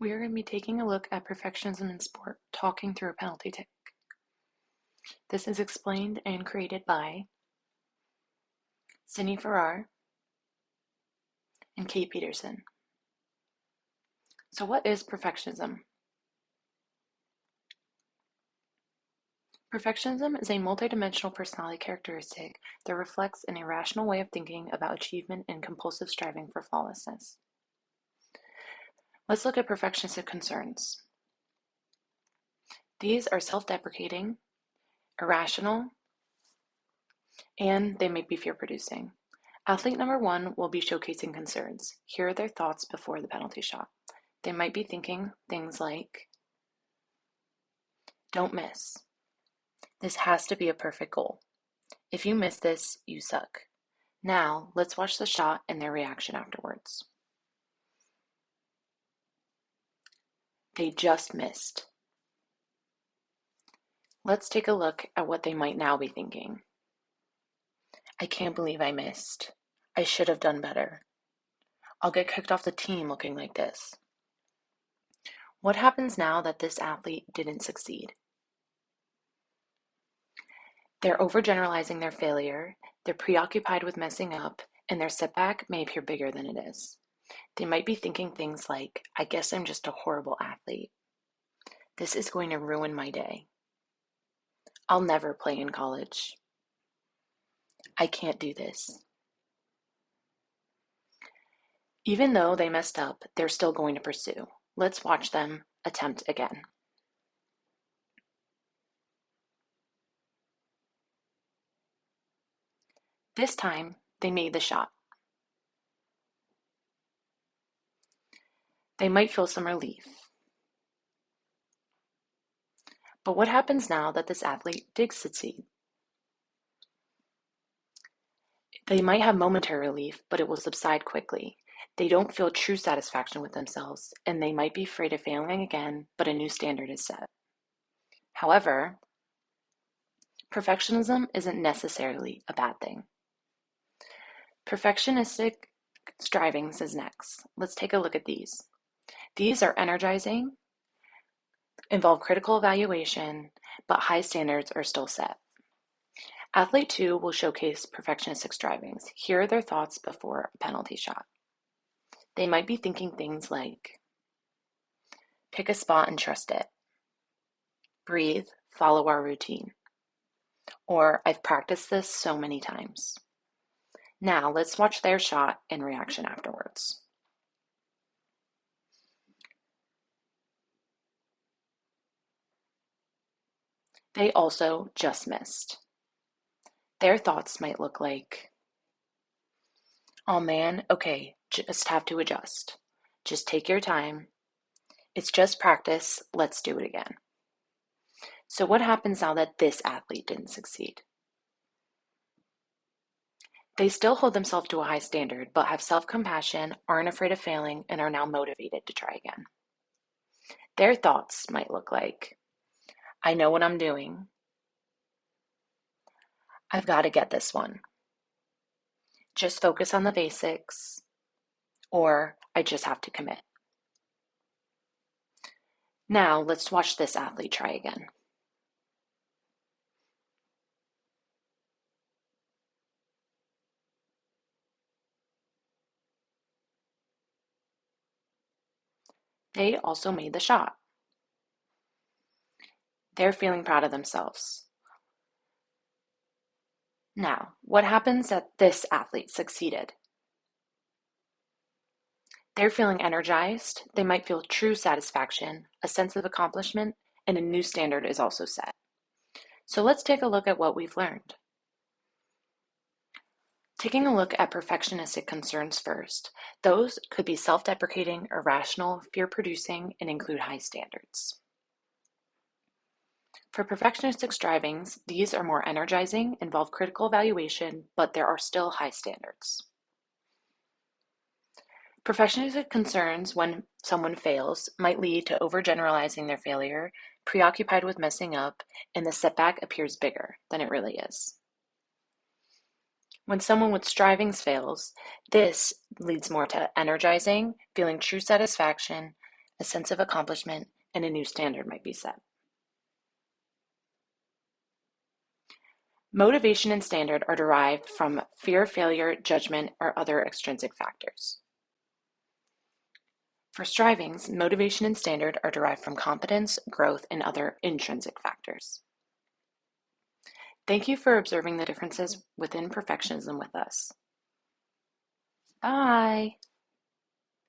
We are going to be taking a look at perfectionism in sport, talking through a penalty kick. This is explained and created by Farrar and Petersen. So what is perfectionism? Perfectionism is a multidimensional personality characteristic that reflects an irrational way of thinking about achievement and compulsive striving for flawlessness. Let's look at perfectionistic concerns. These are self-deprecating, irrational, and they may be fear-producing. Athlete number 1 will be showcasing concerns. Here are their thoughts before the penalty shot. They might be thinking things like, don't miss. This has to be a perfect goal. If you miss this, you suck. Now, let's watch the shot and their reaction afterwards. They just missed. Let's take a look at what they might now be thinking. I can't believe I missed. I should have done better. I'll get kicked off the team looking like this. What happens now that this athlete didn't succeed? They're overgeneralizing their failure, they're preoccupied with messing up, and their setback may appear bigger than it is. They might be thinking things like, I guess I'm just a horrible athlete. This is going to ruin my day. I'll never play in college. I can't do this. Even though they messed up, they're still going to pursue. Let's watch them attempt again. This time, they made the shot. They might feel some relief. But what happens now that this athlete did succeed? They might have momentary relief, but it will subside quickly. They don't feel true satisfaction with themselves, and they might be afraid of failing again, but a new standard is set. However, perfectionism isn't necessarily a bad thing. Perfectionistic strivings is next. Let's take a look at these. These are energizing, involve critical evaluation, but high standards are still set. Athlete 2 will showcase perfectionistic strivings. Here are their thoughts before a penalty shot. They might be thinking things like, pick a spot and trust it. Breathe, follow our routine. Or, I've practiced this so many times. Now, let's watch their shot and reaction afterwards. They also just missed. Their thoughts might look like, oh man, okay, just have to adjust. Just take your time. It's just practice. Let's do it again. So what happens now that this athlete didn't succeed? They still hold themselves to a high standard, but have self-compassion, aren't afraid of failing, and are now motivated to try again. Their thoughts might look like, I know what I'm doing. I've got to get this one. Just focus on the basics, or I just have to commit. Now let's watch this athlete try again. They also made the shot. They're feeling proud of themselves. Now, what happens that this athlete succeeded? They're feeling energized, they might feel true satisfaction, a sense of accomplishment, and a new standard is also set. So let's take a look at what we've learned. Taking a look at perfectionistic concerns first, those could be self-deprecating, irrational, fear-producing, and include high standards. For perfectionistic strivings, these are more energizing, involve critical evaluation, but there are still high standards. Perfectionistic concerns when someone fails might lead to overgeneralizing their failure, preoccupied with messing up, and the setback appears bigger than it really is. When someone with strivings fails, this leads more to energizing, feeling true satisfaction, a sense of accomplishment, and a new standard might be set. Motivation and standard are derived from fear of failure, judgment, or other extrinsic factors. For strivings, motivation and standard are derived from competence, growth, and other intrinsic factors. Thank you for observing the differences within perfectionism with us. Bye.